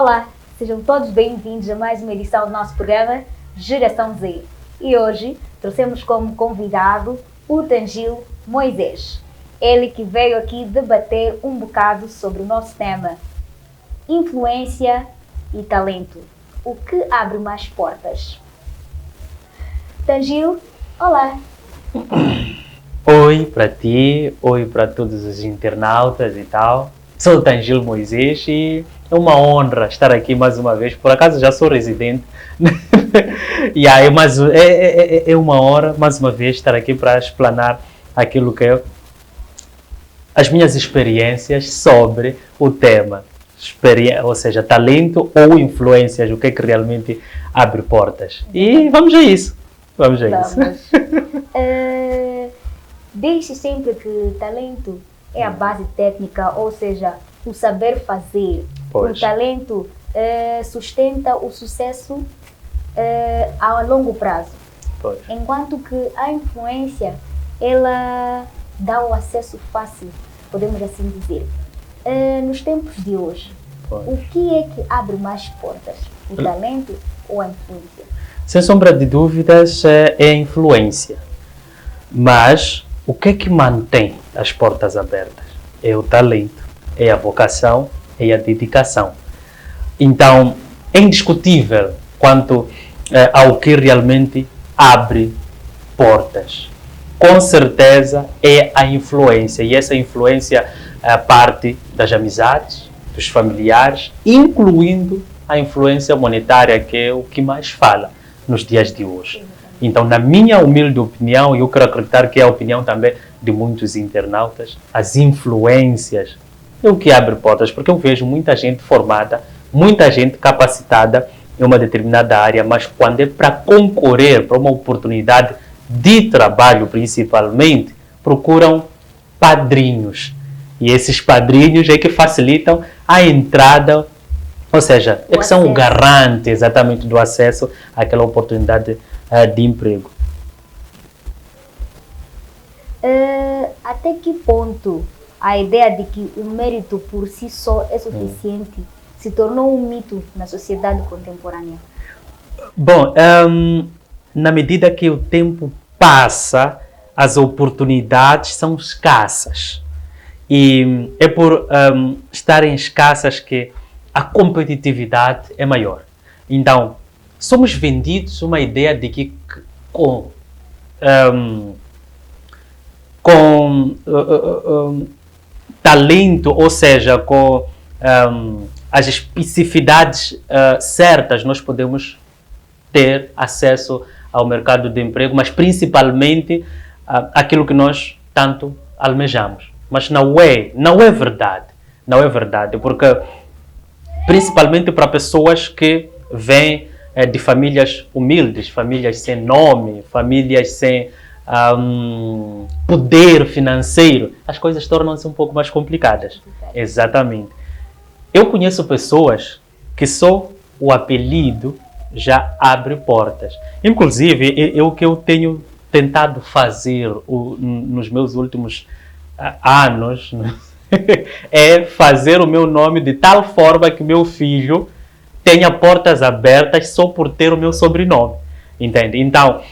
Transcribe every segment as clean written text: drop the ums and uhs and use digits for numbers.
Olá, sejam todos bem-vindos a mais uma edição do nosso programa Geração Z. E hoje trouxemos como convidado o Tangil Moisés. Ele que veio aqui debater um bocado sobre o nosso tema influência e talento. O que abre mais portas? Tangil, olá! Oi para ti, oi para todos os internautas e tal. Sou o Tangil Moisés e é uma honra estar aqui mais uma vez. Por acaso já sou residente. E aí, mas é uma honra mais uma vez estar aqui para explanar aquilo que é as minhas experiências sobre o tema. Ou seja, talento ou influências, o que é que realmente abre portas. E vamos a isso. Vamos a isso. Desde sempre que talento é a base técnica, ou seja, o saber fazer. Pois. O talento sustenta o sucesso a longo prazo. Pois. Enquanto que a influência, ela dá o acesso fácil, podemos assim dizer. Nos tempos de hoje, Pois. o que é que abre mais portas? O talento ou a influência? Sem sombra de dúvidas, é a influência. Mas o que é que mantém as portas abertas? É o talento, é a vocação, é a dedicação. Então, é indiscutível quanto ao que realmente abre portas. Com certeza é a influência, e essa influência parte das amizades, dos familiares, incluindo a influência monetária, que é o que mais fala nos dias de hoje. Então, na minha humilde opinião, e eu quero acreditar que é a opinião também de muitos internautas, as influências é o que abre portas, porque eu vejo muita gente formada, muita gente capacitada em uma determinada área, mas quando é para concorrer para uma oportunidade de trabalho, principalmente, procuram padrinhos. E esses padrinhos é que facilitam a entrada, ou seja, é que são o garante exatamente do acesso àquela oportunidade de emprego. Até que ponto a ideia de que o mérito por si só é suficiente se tornou um mito na sociedade contemporânea? Bom, na medida que o tempo passa, as oportunidades são escassas. E é por estarem escassas que a competitividade é maior. Então, somos vendidos uma ideia de que com talento, ou seja, com as especificidades certas, nós podemos ter acesso ao mercado de emprego, mas principalmente aquilo que nós tanto almejamos. Mas não é verdade. Não é verdade, porque principalmente para pessoas que vêm de famílias humildes, famílias sem nome, famílias sem poder financeiro, as coisas tornam-se um pouco mais complicadas. Exatamente. Eu conheço pessoas que só o apelido já abre portas. Inclusive, o que eu tenho tentado fazer nos meus últimos anos é fazer o meu nome de tal forma que meu filho tenha portas abertas só por ter o meu sobrenome, entende? Então,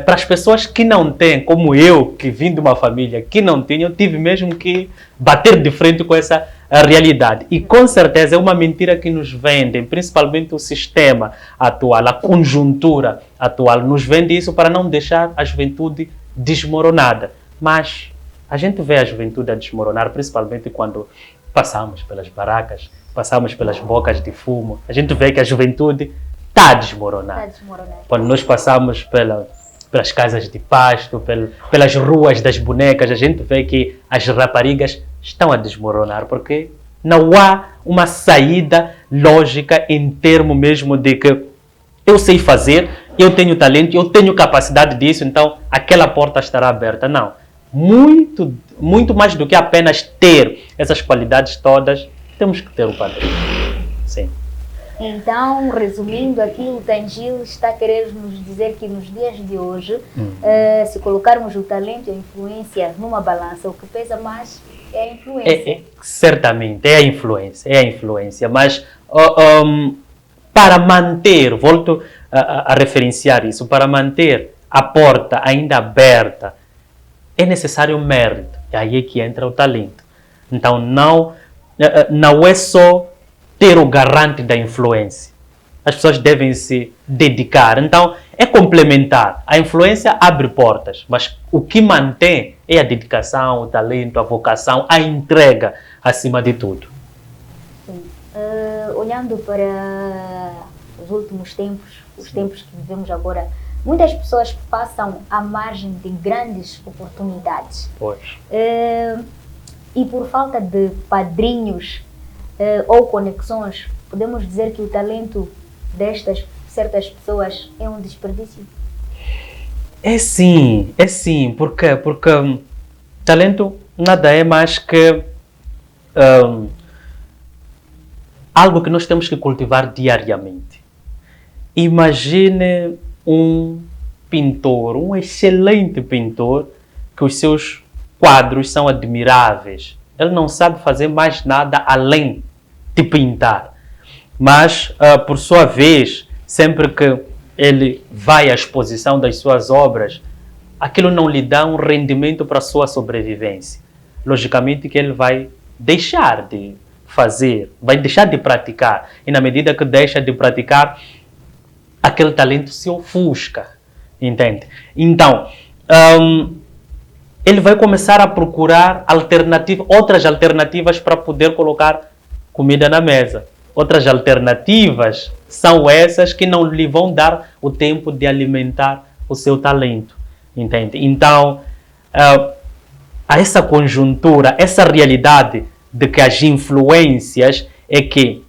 para as pessoas que não têm, como eu, que vim de uma família que não tinha, eu tive mesmo que bater de frente com essa realidade. E com certeza é uma mentira que nos vendem, principalmente o sistema atual, a conjuntura atual, nos vende isso para não deixar a juventude desmoronada. Mas a gente vê a juventude a desmoronar, principalmente quando passamos pelas barracas, passamos pelas bocas de fumo. A gente vê que a juventude está a desmoronar. Quando nós passamos pelas casas de pasto, pelas ruas das bonecas, a gente vê que as raparigas estão a desmoronar, porque não há uma saída lógica em termos mesmo de que eu sei fazer, eu tenho talento, eu tenho capacidade disso, então aquela porta estará aberta. Não. Muito mais do que apenas ter essas qualidades todas, temos que ter o padrão. Sim. Então, resumindo aqui, o Tangil está a querer nos dizer que nos dias de hoje, se colocarmos o talento e a influência numa balança, o que pesa mais é a influência. Certamente, é a influência, mas para manter, volto a referenciar isso, para manter a porta ainda aberta, é necessário mérito. E aí é que entra o talento. Então, não é só ter o garante da influência. As pessoas devem se dedicar. Então, é complementar. A influência abre portas, mas o que mantém é a dedicação, o talento, a vocação, a entrega, acima de tudo. Sim. Olhando para os últimos tempos, os tempos que vivemos agora, muitas pessoas passam à margem de grandes oportunidades. Pois. E por falta de padrinhos ou conexões, podemos dizer que o talento destas certas pessoas é um desperdício? É sim, porque talento nada é mais que algo que nós temos que cultivar diariamente. Imagine um pintor, um excelente pintor, que os seus quadros são admiráveis. Ele não sabe fazer mais nada além de pintar. Mas, por sua vez, sempre que ele vai à exposição das suas obras, aquilo não lhe dá um rendimento para a sua sobrevivência. Logicamente que ele vai deixar de fazer, vai deixar de praticar. E na medida que deixa de praticar, aquele talento se ofusca, entende? Então, ele vai começar a procurar outras alternativas para poder colocar comida na mesa. Outras alternativas são essas que não lhe vão dar o tempo de alimentar o seu talento, entende? Então, a essa conjuntura, essa realidade de que as influências é que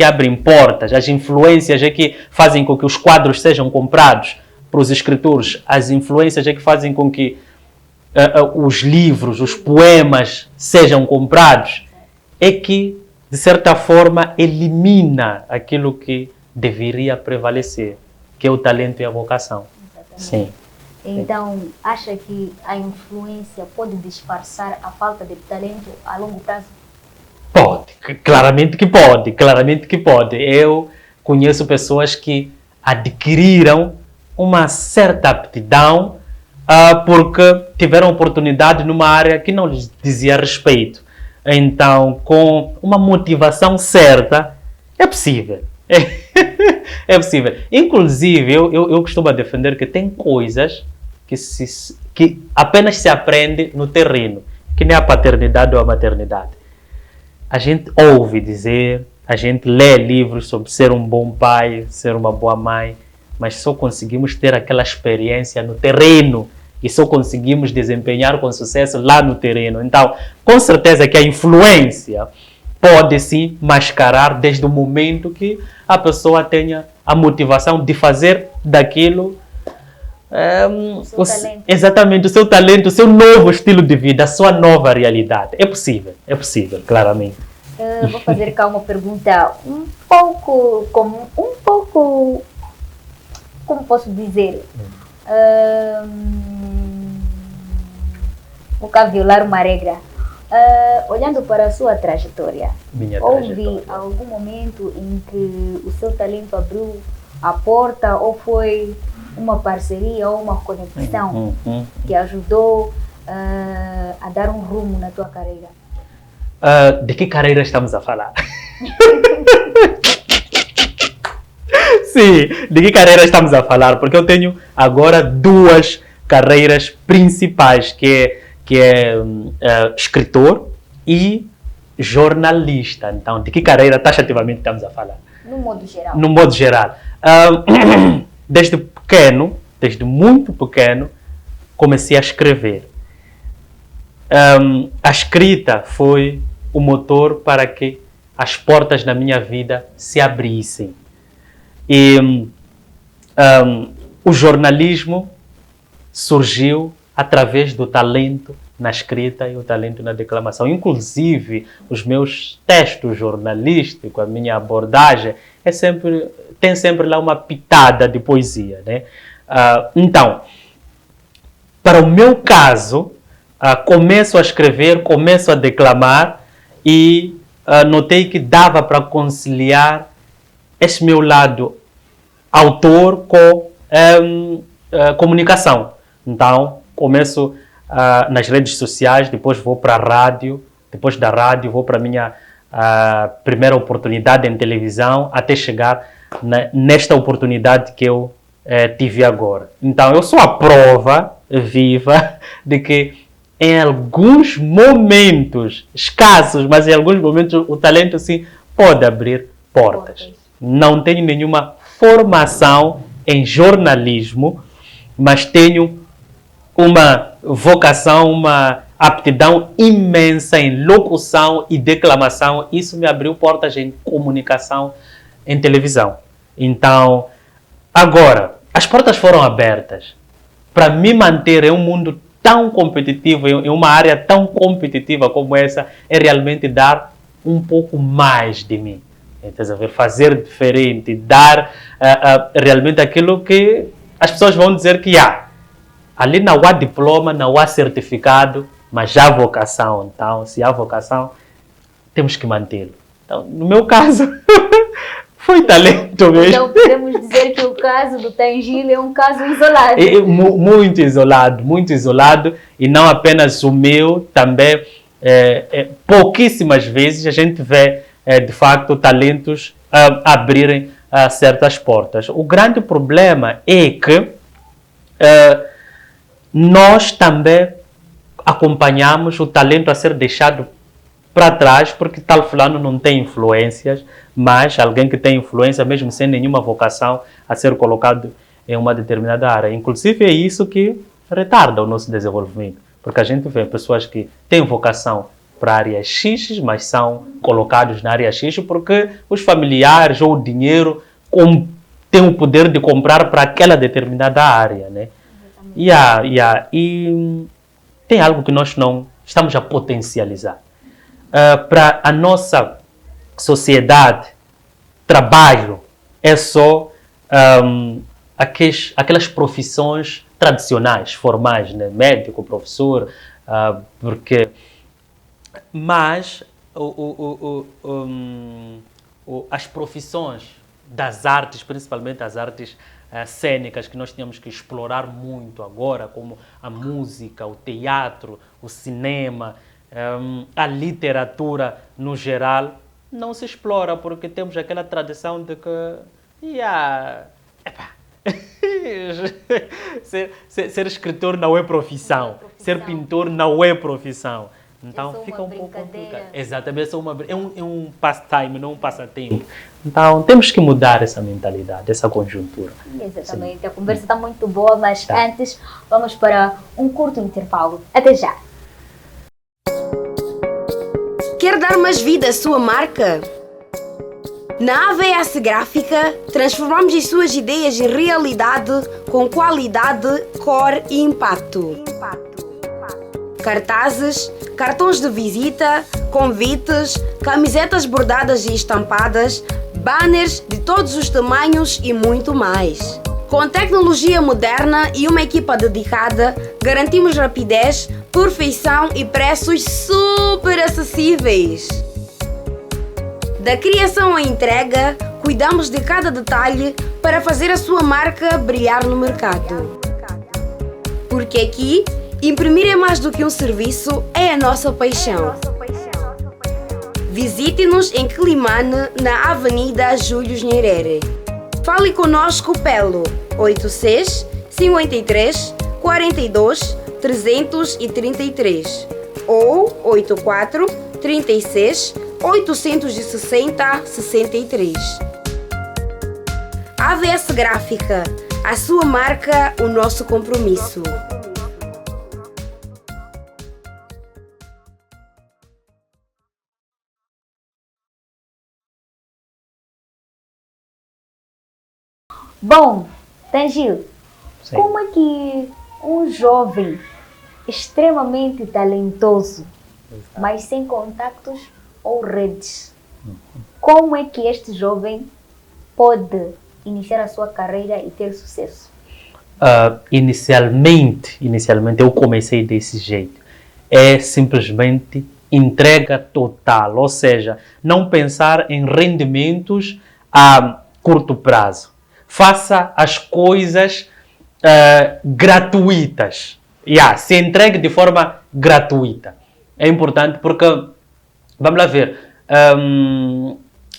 abrem portas, as influências é que fazem com que os quadros sejam comprados para os escritores, as influências é que fazem com que os livros, os poemas sejam comprados, é que, de certa forma, elimina aquilo que deveria prevalecer, que é o talento e a vocação. Exatamente. Sim. Então, acha que a influência pode disfarçar a falta de talento a longo prazo? Pode, claramente que pode, claramente que pode. Eu conheço pessoas que adquiriram uma certa aptidão porque tiveram oportunidade numa área que não lhes dizia respeito. Então, com uma motivação certa, é possível. É possível. Inclusive, eu costumo defender que tem coisas que apenas se aprende no terreno, que nem a paternidade ou a maternidade. A gente ouve dizer, a gente lê livros sobre ser um bom pai, ser uma boa mãe, mas só conseguimos ter aquela experiência no terreno e só conseguimos desempenhar com sucesso lá no terreno. Então, com certeza que a influência pode se mascarar desde o momento que a pessoa tenha a motivação de fazer daquilo exatamente o seu talento, o seu novo estilo de vida, a sua nova realidade. É possível, claramente. Vou fazer cá uma pergunta um pouco, como posso dizer? Vou cá violar uma regra. Olhando para a sua trajetória, houve algum momento em que o seu talento abriu a porta ou foi uma parceria ou uma conexão que ajudou a dar um rumo na tua carreira? De que carreira estamos a falar? Sim, de que carreira estamos a falar? Porque eu tenho agora duas carreiras principais, que é escritor e jornalista. Então, de que carreira taxativamente estamos a falar? No modo geral. No modo geral. Desde muito pequeno, comecei a escrever. A escrita foi o motor para que as portas da minha vida se abrissem. E o jornalismo surgiu através do talento na escrita e o talento na declamação. Inclusive, os meus textos jornalísticos, a minha abordagem, tem sempre lá uma pitada de poesia, né? Então, para o meu caso, começo a escrever, começo a declamar e notei que dava para conciliar esse meu lado autor com comunicação. Então, começo nas redes sociais, depois vou para a rádio, depois da rádio vou para a minha primeira oportunidade em televisão, até chegar nesta oportunidade que eu tive agora. Então, eu sou a prova viva de que em alguns momentos, escassos, mas em alguns momentos o talento sim pode abrir portas. Não tenho nenhuma formação em jornalismo, mas tenho uma vocação, uma aptidão imensa em locução e declamação. Isso me abriu portas em comunicação, em televisão. Então, agora, as portas foram abertas para me manter em um mundo tão competitivo, em uma área tão competitiva como essa, é realmente dar um pouco mais de mim. Então, fazer diferente, dar realmente aquilo que as pessoas vão dizer que ali não há diploma, não há certificado, mas já há vocação. Então, se há vocação, temos que mantê-lo. Então, no meu caso, foi talento mesmo. Então, podemos dizer que o caso do Tangil é um caso isolado. Muito isolado, e não apenas o meu, também pouquíssimas vezes a gente vê, de facto, talentos abrirem certas portas. O grande problema é que nós também acompanhamos o talento a ser deixado para trás, porque tal fulano não tem influências, mas alguém que tem influência, mesmo sem nenhuma vocação, a ser colocado em uma determinada área. Inclusive é isso que retarda o nosso desenvolvimento, porque a gente vê pessoas que têm vocação para a área X, mas são colocados na área X porque os familiares ou o dinheiro têm o poder de comprar para aquela determinada área, né? E tem algo que nós não estamos a potencializar. Para a nossa sociedade, trabalho é só aquelas profissões tradicionais, formais, né? Médico, professor, mas as profissões das artes, principalmente as artes cênicas, que nós tínhamos que explorar muito agora, como a música, o teatro, o cinema, a literatura no geral, não se explora porque temos aquela tradição de que ser escritor não é profissão, ser pintor não é profissão. Então fica um pouco complicado. Exatamente, é um pastime, não um passatempo. Então temos que mudar essa mentalidade, essa conjuntura. Exatamente, a conversa está muito boa, mas antes vamos para um curto intervalo. Até já! Quer dar mais vida à sua marca? Na AVS Gráfica, transformamos as suas ideias em realidade com qualidade, cor e impacto. Cartazes, cartões de visita, convites, camisetas bordadas e estampadas, banners de todos os tamanhos e muito mais. Com tecnologia moderna e uma equipa dedicada, garantimos rapidez, perfeição e preços super acessíveis. Da criação à entrega, cuidamos de cada detalhe para fazer a sua marca brilhar no mercado. Porque aqui, imprimir é mais do que um serviço, é a nossa paixão. Visite-nos em Quilimane, na Avenida Júlio Nyerere. Fale conosco pelo 86 53 42 333 ou 84 36 860 63. AVS Gráfica, a sua marca, o nosso compromisso. Bom, Tangil, Sim. como é que um jovem extremamente talentoso, mas sem contactos ou redes, como é que este jovem pode iniciar a sua carreira e ter sucesso? Inicialmente eu comecei desse jeito. É simplesmente entrega total, ou seja, não pensar em rendimentos a curto prazo. Faça as coisas gratuitas. Se entregue de forma gratuita. É importante porque, vamos lá ver,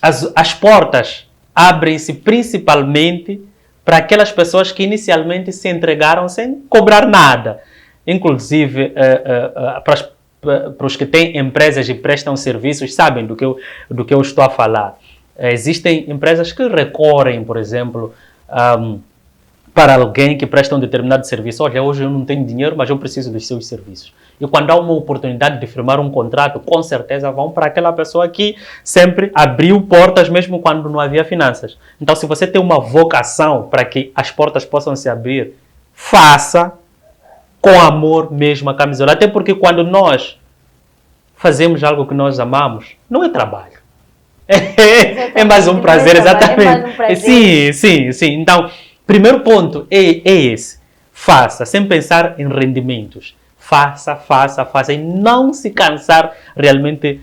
as portas abrem-se principalmente para aquelas pessoas que inicialmente se entregaram sem cobrar nada. Inclusive, para os que têm empresas e prestam serviços, sabem do que eu estou a falar. Existem empresas que recorrem, por exemplo, para alguém que presta um determinado serviço. Olha, hoje eu não tenho dinheiro, mas eu preciso dos seus serviços. E quando há uma oportunidade de firmar um contrato, com certeza vão para aquela pessoa que sempre abriu portas mesmo quando não havia finanças. Então, se você tem uma vocação para que as portas possam se abrir, faça com amor mesmo a camisola. Até porque quando nós fazemos algo que nós amamos, não é trabalho. É mais um prazer, exatamente. É mais um prazer. Sim. Então, primeiro ponto é esse. Faça, sem pensar em rendimentos. Faça. E não se cansar realmente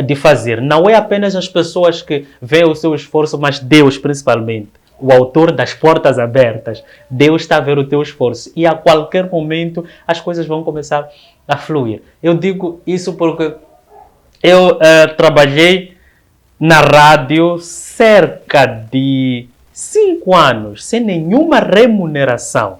de fazer. Não é apenas as pessoas que veem o seu esforço, mas Deus principalmente. O autor das portas abertas. Deus está a ver o teu esforço. E a qualquer momento as coisas vão começar a fluir. Eu digo isso porque eu trabalhei na rádio cerca de 5 anos, sem nenhuma remuneração.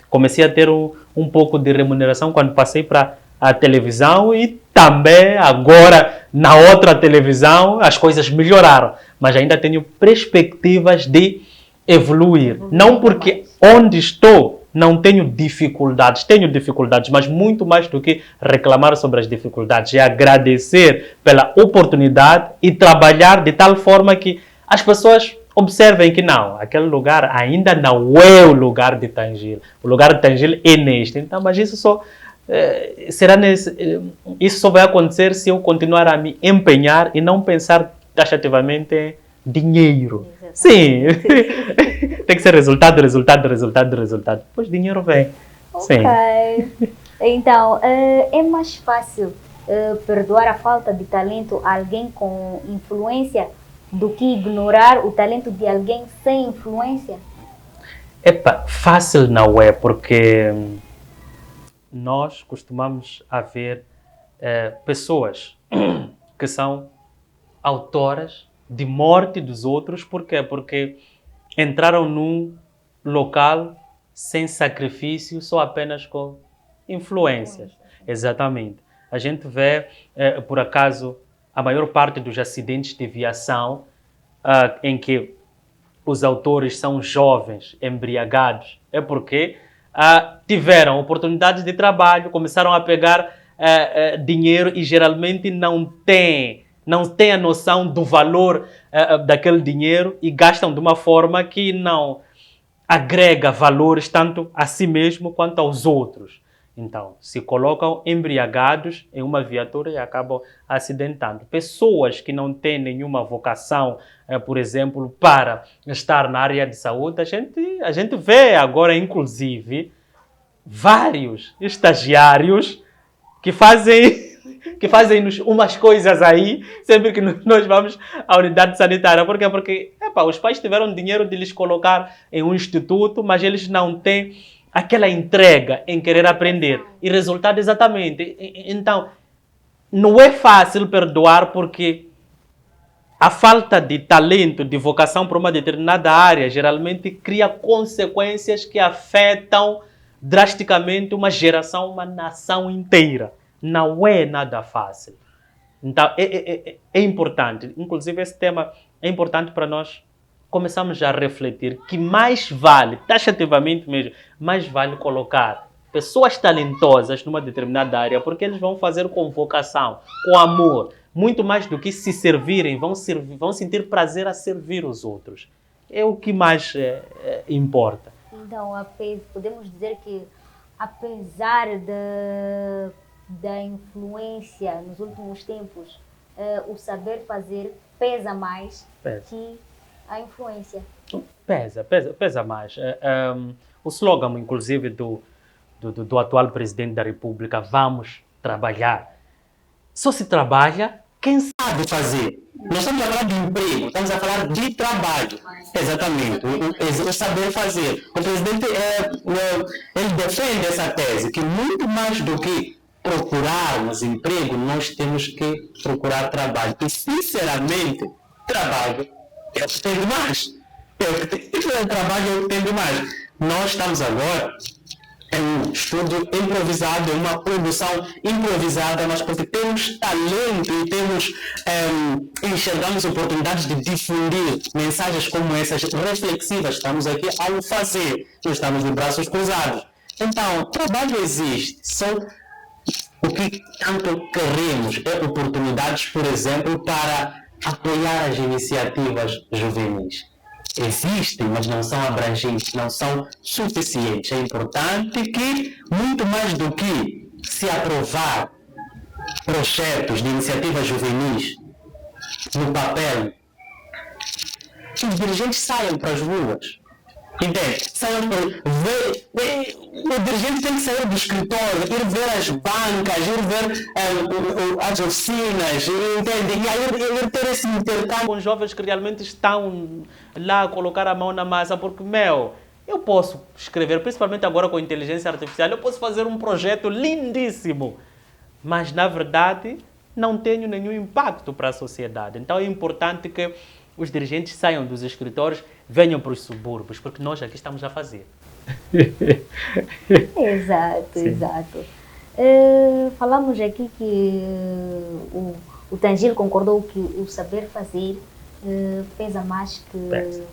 Comecei a ter um pouco de remuneração quando passei para a televisão e também agora na outra televisão as coisas melhoraram. Mas ainda tenho perspectivas de evoluir. Não porque onde estou não tenho dificuldades, mas muito mais do que reclamar sobre as dificuldades, é agradecer pela oportunidade e trabalhar de tal forma que as pessoas observem que não, aquele lugar ainda não é o lugar de Tangil. O lugar de Tangil é neste. Então, mas isso só isso só vai acontecer se eu continuar a me empenhar e não pensar taxativamente em dinheiro. Exatamente. Sim, tem que ser resultado. Depois dinheiro vem. Ok. Sim. Então, é mais fácil perdoar a falta de talento a alguém com influência do que ignorar o talento de alguém sem influência? Fácil não é, porque nós costumamos ver pessoas que são autoras de morte dos outros. Por quê? Porque entraram num local sem sacrifício, só apenas com influências. Exatamente. A gente vê, por acaso, a maior parte dos acidentes de viação em que os autores são jovens, embriagados, é porque tiveram oportunidades de trabalho, começaram a pegar dinheiro e geralmente não têm a noção do valor daquele dinheiro e gastam de uma forma que não agrega valores tanto a si mesmo quanto aos outros. Então, se colocam embriagados em uma viatura e acabam acidentando. Pessoas que não têm nenhuma vocação, por exemplo, para estar na área de saúde, a gente vê agora, inclusive, vários estagiários que fazem umas coisas aí, sempre que nós vamos à unidade sanitária. Por quê? Porque os pais tiveram dinheiro de lhes colocar em um instituto, mas eles não têm aquela entrega em querer aprender. E resultado exatamente. Então, não é fácil perdoar porque a falta de talento, de vocação para uma determinada área, geralmente cria consequências que afetam drasticamente uma geração, uma nação inteira. Não é nada fácil. Então, é importante. Inclusive, esse tema é importante para nós começamos a refletir que mais vale, taxativamente mesmo, mais vale colocar pessoas talentosas numa determinada área, porque eles vão fazer com vocação, com amor, muito mais do que se servirem, vão sentir prazer a servir os outros. É o que mais importa. Então, podemos dizer que, apesar da influência nos últimos tempos, o saber fazer pesa mais que a influência. Pesa mais. O slogan, inclusive, do atual presidente da República, vamos trabalhar, só se trabalha quem sabe fazer. Nós estamos a falar de emprego, estamos a falar de trabalho. Exatamente, o saber fazer. O presidente ele defende essa tese, que muito mais do que procurarmos emprego, nós temos que procurar trabalho. E, sinceramente, trabalho é o que tem de mais. Trabalho é o que tem de mais. Nós estamos agora em um estudo improvisado, uma produção improvisada, mas porque temos talento e enxergamos oportunidades de difundir mensagens como essas reflexivas. Estamos aqui a o fazer, não estamos de braços cruzados. Então, trabalho existe, só o que tanto queremos é oportunidades, por exemplo, para apoiar as iniciativas juvenis. Existem, mas não são abrangentes, não são suficientes. É importante que, muito mais do que se aprovar projetos de iniciativas juvenis no papel, os dirigentes saiam para as ruas. Entende? O dirigente tem que sair do escritório, ir ver as bancas, ir ver as oficinas, entende? E aí ir ter esse intercâmbio com jovens que realmente estão lá a colocar a mão na massa, porque, eu posso escrever, principalmente agora com inteligência artificial, eu posso fazer um projeto lindíssimo, mas, na verdade, não tenho nenhum impacto para a sociedade. Então, é importante que os dirigentes saiam dos escritórios, venham para os subúrbios, porque nós aqui estamos a fazer. Exato, sim. Exato. Falamos aqui que o Tangil concordou que o saber fazer pesa mais que,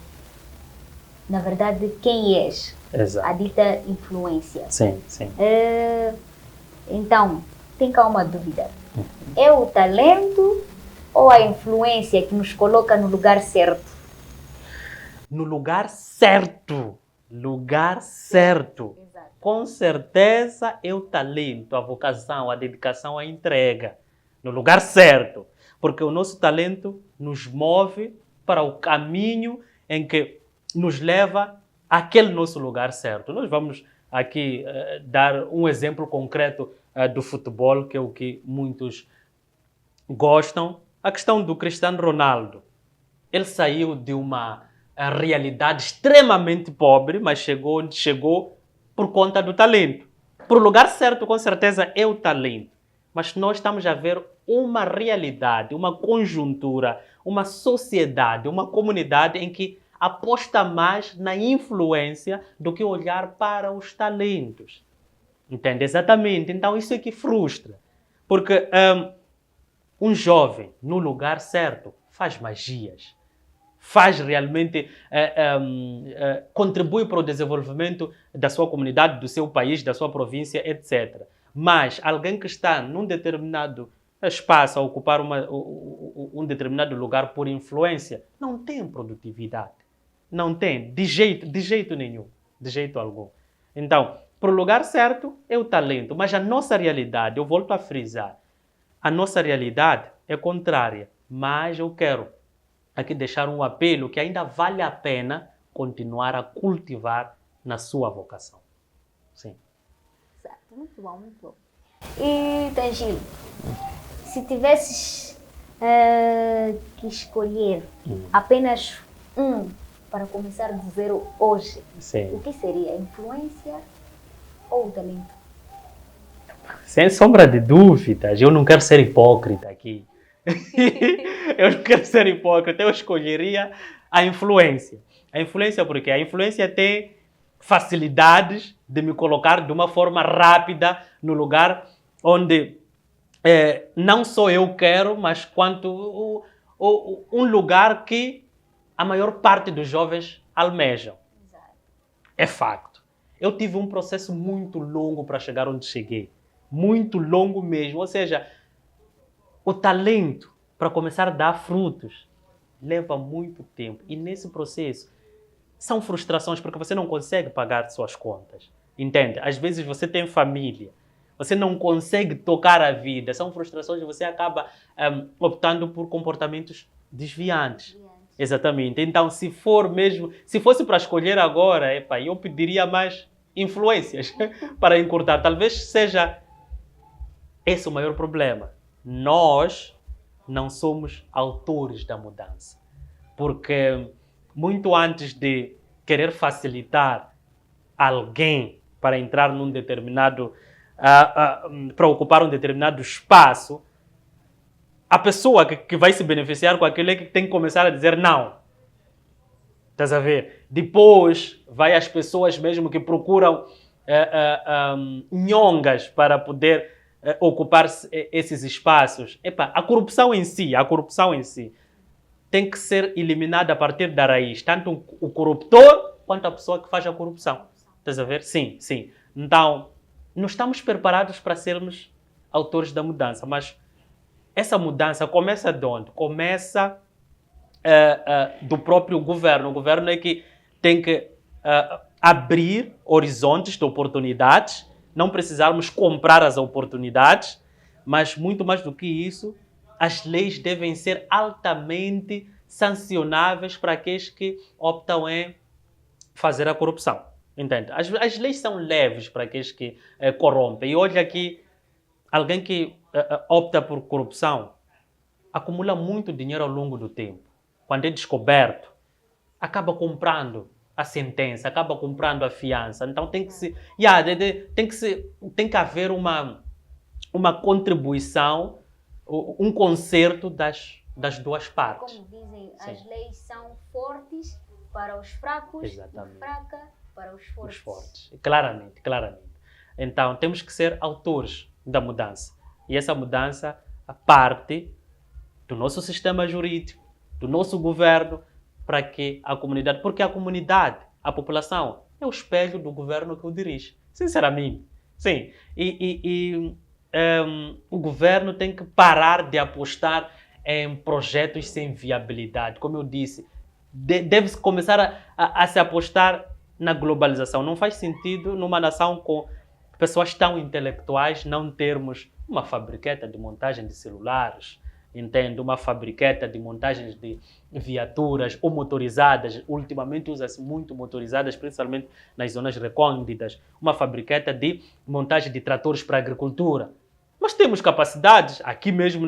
na verdade, quem és. Exato. A dita influência. Sim, sim. Então, tem cá uma dúvida. É o talento ou a influência que nos coloca no lugar certo? No lugar certo. Lugar certo. Exato. Com certeza é o talento, a vocação, a dedicação, a entrega. No lugar certo. Porque o nosso talento nos move para o caminho em que nos leva àquele nosso lugar certo. Nós vamos aqui dar um exemplo concreto do futebol, que é o que muitos gostam. A questão do Cristiano Ronaldo. Ele saiu de uma realidade extremamente pobre, mas chegou onde chegou por conta do talento. Por lugar certo, com certeza, é o talento. Mas nós estamos a ver uma realidade, uma conjuntura, uma sociedade, uma comunidade em que aposta mais na influência do que olhar para os talentos. Entende? Exatamente. Então, isso é que frustra. Porque um jovem, no lugar certo, faz magias. Faz realmente, contribui para o desenvolvimento da sua comunidade, do seu país, da sua província, etc. Mas alguém que está num determinado espaço, a ocupar um determinado lugar por influência, não tem produtividade. Não tem, de jeito nenhum, de jeito algum. Então, para o lugar certo é o talento, mas a nossa realidade, eu volto a frisar, a nossa realidade é contrária, mas eu quero aqui deixar um apelo que ainda vale a pena continuar a cultivar na sua vocação. Sim. Exato, muito bom, muito bom. E, Tangil, se tivesses que escolher apenas um para começar do zero hoje, Sim. O que seria? A influência ou o talento? Sem sombra de dúvidas, eu não quero ser hipócrita aqui. Eu não quero ser hipócrita, eu escolheria a influência. A influência porque a influência tem facilidades de me colocar de uma forma rápida no lugar onde não só eu quero, mas quanto um lugar que a maior parte dos jovens almejam. Exato. É facto. Eu tive um processo muito longo para chegar onde cheguei. Muito longo mesmo. Ou seja, o talento para começar a dar frutos leva muito tempo. E nesse processo são frustrações porque você não consegue pagar suas contas. Entende? Às vezes você tem família. Você não consegue tocar a vida. São frustrações e você acaba optando por comportamentos desviantes. Exatamente. Então, se fosse para escolher agora, eu pediria mais influências para encurtar. Talvez seja esse o maior problema nós não somos autores da mudança. Porque muito antes de querer facilitar alguém para entrar num determinado, para ocupar um determinado espaço, a pessoa que vai se beneficiar com aquilo é que tem que começar a dizer não. Estás a ver? Depois vai as pessoas mesmo que procuram nhongas para poder ocupar esses espaços. A corrupção em si tem que ser eliminada a partir da raiz. Tanto o corruptor quanto a pessoa que faz a corrupção. Estás a ver? Sim, sim. Então, não estamos preparados para sermos autores da mudança, mas essa mudança começa de onde? Começa do próprio governo. O governo é que tem que abrir horizontes de oportunidades, não precisarmos comprar as oportunidades, mas muito mais do que isso, as leis devem ser altamente sancionáveis para aqueles que optam em fazer a corrupção. Entende? As leis são leves para aqueles que corrompem. E olha aqui, alguém que opta por corrupção acumula muito dinheiro ao longo do tempo. Quando é descoberto, acaba comprando a sentença, acaba comprando a fiança. Então tem que haver uma contribuição, um conserto das duas partes. Como dizem, as leis são fortes para os fracos, Exatamente. E fraca para os fortes. Os fortes. Claramente, claramente. Então temos que ser autores da mudança. E essa mudança parte do nosso sistema jurídico, do nosso governo, para que a comunidade, porque a comunidade, a população, é o espelho do governo que o dirige. Sinceramente. Sim. O governo tem que parar de apostar em projetos sem viabilidade. Como eu disse, deve-se começar a se apostar na globalização. Não faz sentido numa nação com pessoas tão intelectuais não termos uma fabriqueta de montagem de celulares, entende? Uma fabriqueta de montagens de viaturas ou motorizadas. Ultimamente usa-se muito motorizadas, principalmente nas zonas recônditas. Uma fabriqueta de montagem de tratores para a agricultura. Mas temos capacidades. Aqui mesmo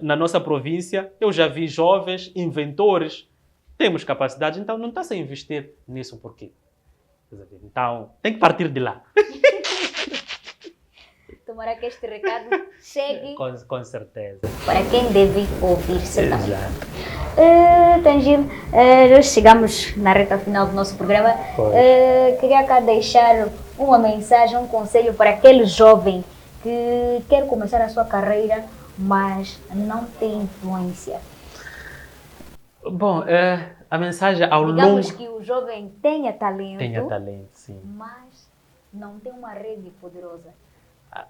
na nossa província, eu já vi jovens inventores. Temos capacidades, então não está-se a investir nisso por quê? Então, tem que partir de lá. Tomara que este recado chegue Com certeza. para quem deve ouvir certamente. Exato. Tangil, nós chegamos na reta final do nosso programa. Queria cá deixar uma mensagem, um conselho para aquele jovem que quer começar a sua carreira, mas não tem influência. Bom, a mensagem ao Digamos longo... que o jovem tenha talento, Sim. mas não tem uma rede poderosa.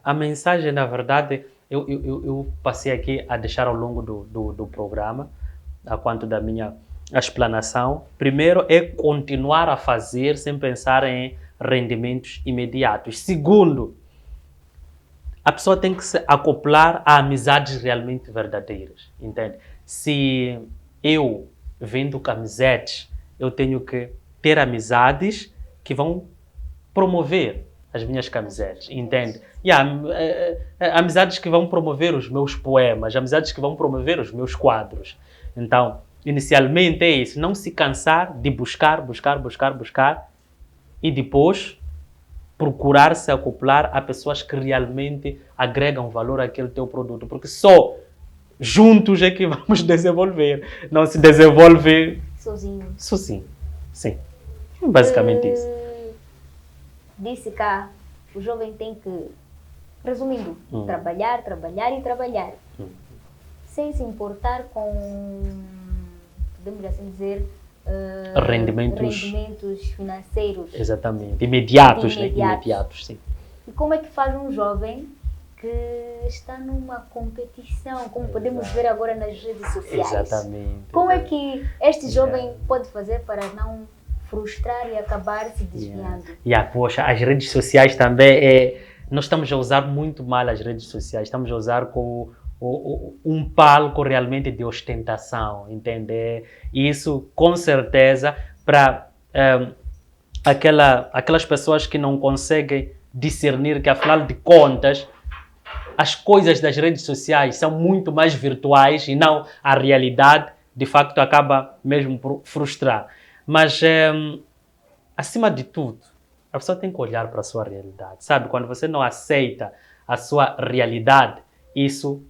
A mensagem, na verdade, eu passei aqui a deixar ao longo do programa, a quanto da minha explanação. Primeiro é continuar a fazer sem pensar em rendimentos imediatos. Segundo, a pessoa tem que se acoplar a amizades realmente verdadeiras, entende? Se eu vendo camisetes, eu tenho que ter amizades que vão promover as minhas camisetes, entende? Amizades que vão promover os meus poemas, amizades que vão promover os meus quadros. Então, inicialmente é isso, não se cansar de buscar e depois procurar se acoplar a pessoas que realmente agregam valor àquele teu produto, porque só juntos é que vamos desenvolver, não se desenvolve Sozinho. Sim, basicamente isso. Disse cá, o jovem tem que, resumindo, trabalhar. Sem se importar com, podemos assim dizer, rendimentos financeiros. Exatamente, imediatos, sim. E como é que faz um jovem que está numa competição, como podemos ver agora nas redes sociais? Exatamente. Como é que este jovem pode fazer para não frustrar e acabar se desviando? Poxa, as redes sociais também, nós estamos a usar muito mal as redes sociais, estamos a usar como um palco realmente de ostentação, entende? E isso, com certeza, para aquelas pessoas que não conseguem discernir que, afinal de contas, as coisas das redes sociais são muito mais virtuais e não a realidade, de facto acaba mesmo por frustrar. Mas, acima de tudo, a pessoa tem que olhar para a sua realidade, sabe? Quando você não aceita a sua realidade, isso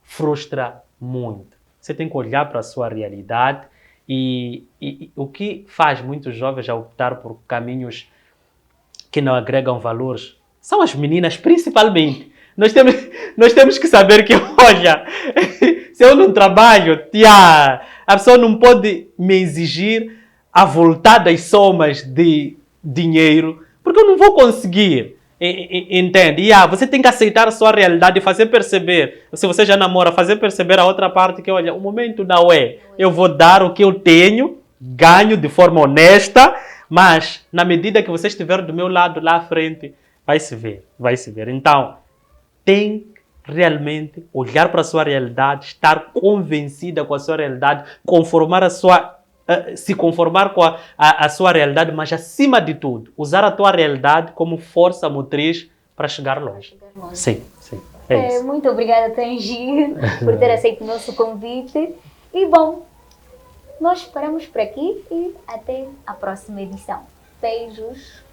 frustra muito. Você tem que olhar para a sua realidade e o que faz muitos jovens a optar por caminhos que não agregam valores são as meninas, principalmente. Nós temos que saber que, olha, se eu não trabalho, a pessoa não pode me exigir a voltar das somas de dinheiro, porque eu não vou conseguir. Entende? Você tem que aceitar a sua realidade e fazer perceber, se você já namora, fazer perceber a outra parte que, olha, o momento não é. Eu vou dar o que eu tenho, ganho de forma honesta, mas na medida que você estiver do meu lado lá à frente, vai se ver. Então, tem realmente olhar para a sua realidade, estar convencida com a sua realidade, se conformar com a sua realidade, mas acima de tudo, usar a tua realidade como força motriz para chegar longe. Sim. É isso. Muito obrigada, Tangi, por ter aceito o nosso convite. E bom, nós paramos por aqui e até a próxima edição. Beijos.